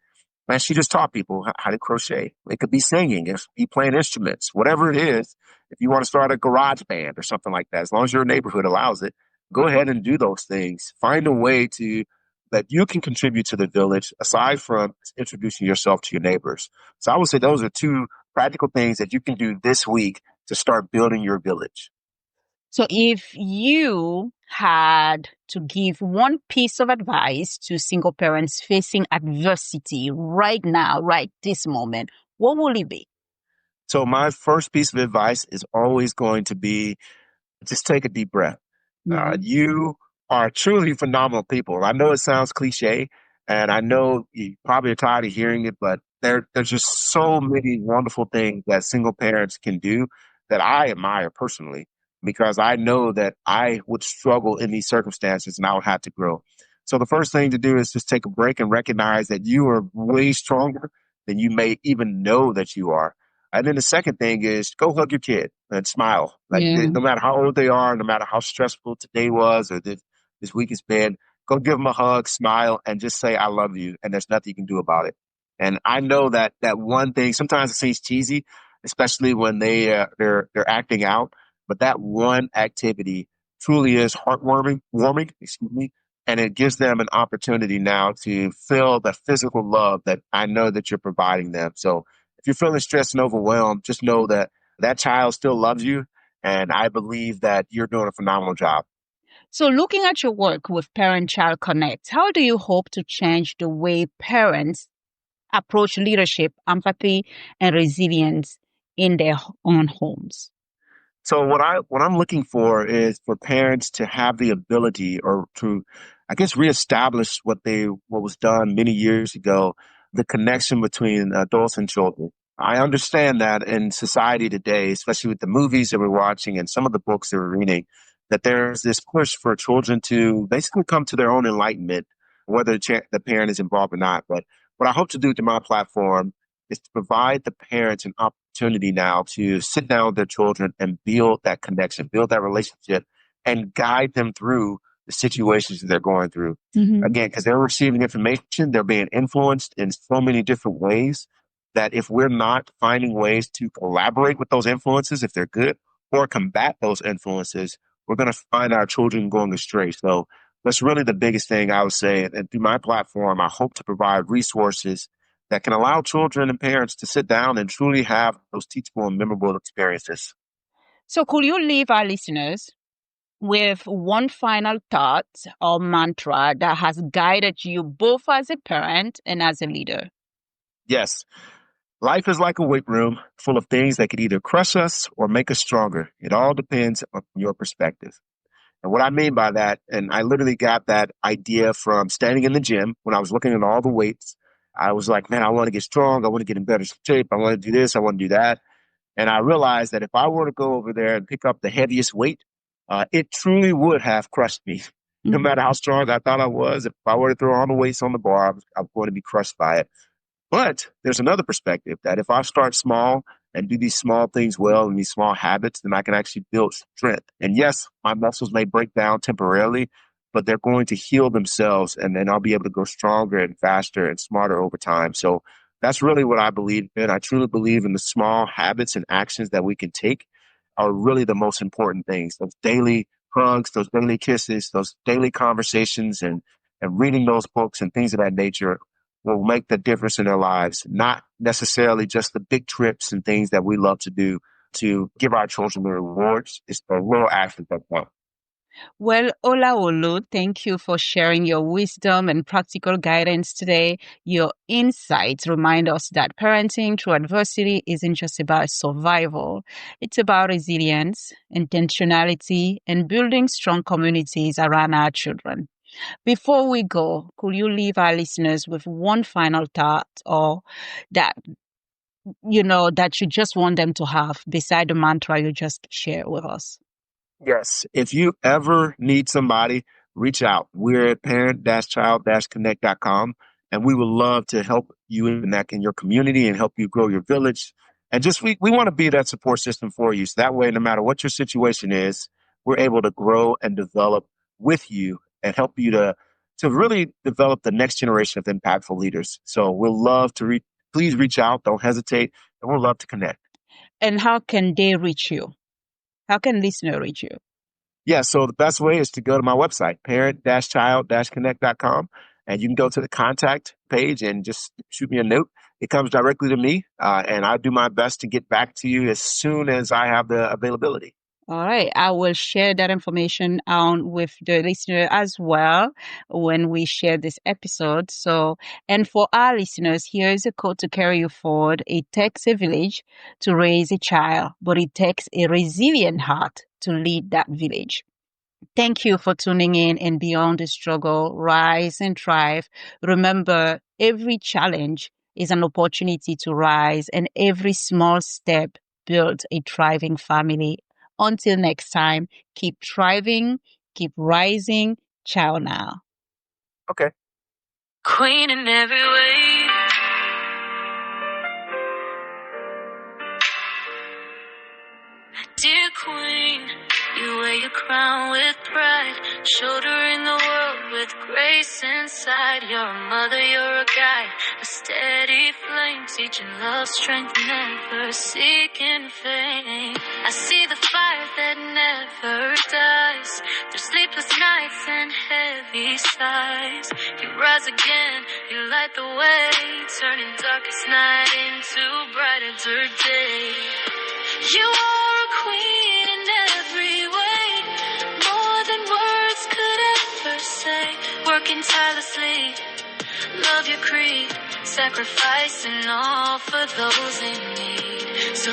and she just taught people how to crochet. It could be singing, it could be playing instruments, whatever it is. If you want to start a garage band or something like that, as long as your neighborhood allows it, go ahead and do those things. Find a way that you can contribute to the village aside from introducing yourself to your neighbors. So I would say those are 2 practical things that you can do this week to start building your village. So if you had to give one piece of advice to single parents facing adversity right now, right this moment, what will it be? So my first piece of advice is always going to be just take a deep breath. Mhm. You are truly phenomenal people. I know it sounds cliche, and I know you probably are tired of hearing it, but there's just so many wonderful things that single parents can do that I admire personally, because I know that I would struggle in these circumstances and I would have to grow. So the first thing to do is just take a break and recognize that you are way stronger than you may even know that you are. And then the second thing is go hug your kid and smile. Like Yeah. no matter how old they are, no matter how stressful today was or this week has been, go give them a hug, smile, and just say, I love you. And there's nothing you can do about it. And I know that one thing, sometimes it seems cheesy, especially when they're acting out, but that one activity truly is warming, excuse me. And it gives them an opportunity now to feel the physical love that I know that you're providing them. So if you're feeling stressed and overwhelmed, just know that that child still loves you. And I believe that you're doing a phenomenal job. So looking at your work with Parent Child Connect, how do you hope to change the way parents approach leadership, empathy, and resilience in their own homes? So what I'm looking for is for parents to have the ability or to, I guess, reestablish what was done many years ago, the connection between adults and children. I understand that in society today, especially with the movies that we're watching and some of the books that we're reading, that there's this push for children to basically come to their own enlightenment, whether the parent is involved or not. But what I hope to do through my platform is to provide the parents an opportunity now to sit down with their children and build that connection, build that relationship, and guide them through the situations that they're going through. Mm-hmm. Again, because they're receiving information, they're being influenced in so many different ways that if we're not finding ways to collaborate with those influences, if they're good, or combat those influences, we're going to find our children going astray. So That's really the biggest thing I would say. And through my platform, I hope to provide resources that can allow children and parents to sit down and truly have those teachable and memorable experiences. So could you leave our listeners with one final thought or mantra that has guided you both as a parent and as a leader? Yes, life is like a weight room full of things that could either crush us or make us stronger. It all depends on your perspective. And what I mean by that, and I literally got that idea from standing in the gym when I was looking at all the weights. I was like, man, I want to get strong. I want to get in better shape. I want to do this. I want to do that. And I realized that if I were to go over there and pick up the heaviest weight, it truly would have crushed me. No matter how strong I thought I was, if I were to throw all the weights on the bar, I'm going to be crushed by it. But there's another perspective that if I start small and do these small things well and these small habits, then I can actually build strength. And yes, my muscles may break down temporarily, but they're going to heal themselves, and then I'll be able to grow stronger and faster and smarter over time. So that's really what I believe in. I truly believe in the small habits and actions that we can take are really the most important things. Those daily hugs, those daily kisses, those daily conversations, and reading those books and things of that nature will make the difference in their lives, not necessarily just the big trips and things that we love to do to give our children the rewards. It's the little actions that count. Well, Olaolu, thank you for sharing your wisdom and practical guidance today. Your insights remind us that parenting through adversity isn't just about survival. It's about resilience, intentionality, and building strong communities around our children. Before we go, could you leave our listeners with one final thought or that, that you just want them to have beside the mantra you just shared with us? Yes. If you ever need somebody, reach out. We're at parent-child-connect.com, and we would love to help you in your community and help you grow your village. And just we want to be that support system for you. So that way, no matter what your situation is, we're able to grow and develop with you and help you to really develop the next generation of impactful leaders. So we'll love to please reach out. Don't hesitate. And we'll love to connect. And how can they reach you? How can listeners reach you? Yeah, so the best way is to go to my website, parent-child-connect.com, and you can go to the contact page and just shoot me a note. It comes directly to me, and I'll do my best to get back to you as soon as I have the availability. All right. I will share that information with the listener as well when we share this episode. So, and for our listeners, here is a quote to carry you forward. It takes a village to raise a child, but it takes a resilient heart to lead that village. Thank you for tuning in and beyond the struggle, rise and thrive. Remember, every challenge is an opportunity to rise, and every small step builds a thriving family. Until next time, keep thriving, keep rising. Ciao now. Okay. Queen in every way. Dear Queen, you wear your crown with pride, shouldering the world with grace inside. You're a mother, you're a guide, a steady flame, teaching love, strength, never seeking fame. I see the fire that never dies, through sleepless nights and heavy sighs. You rise again, you light the way, turning darkest night into brighter day. You are a queen in every way, more than words could ever say. Working tirelessly, love your creed, sacrificing all for those in need. So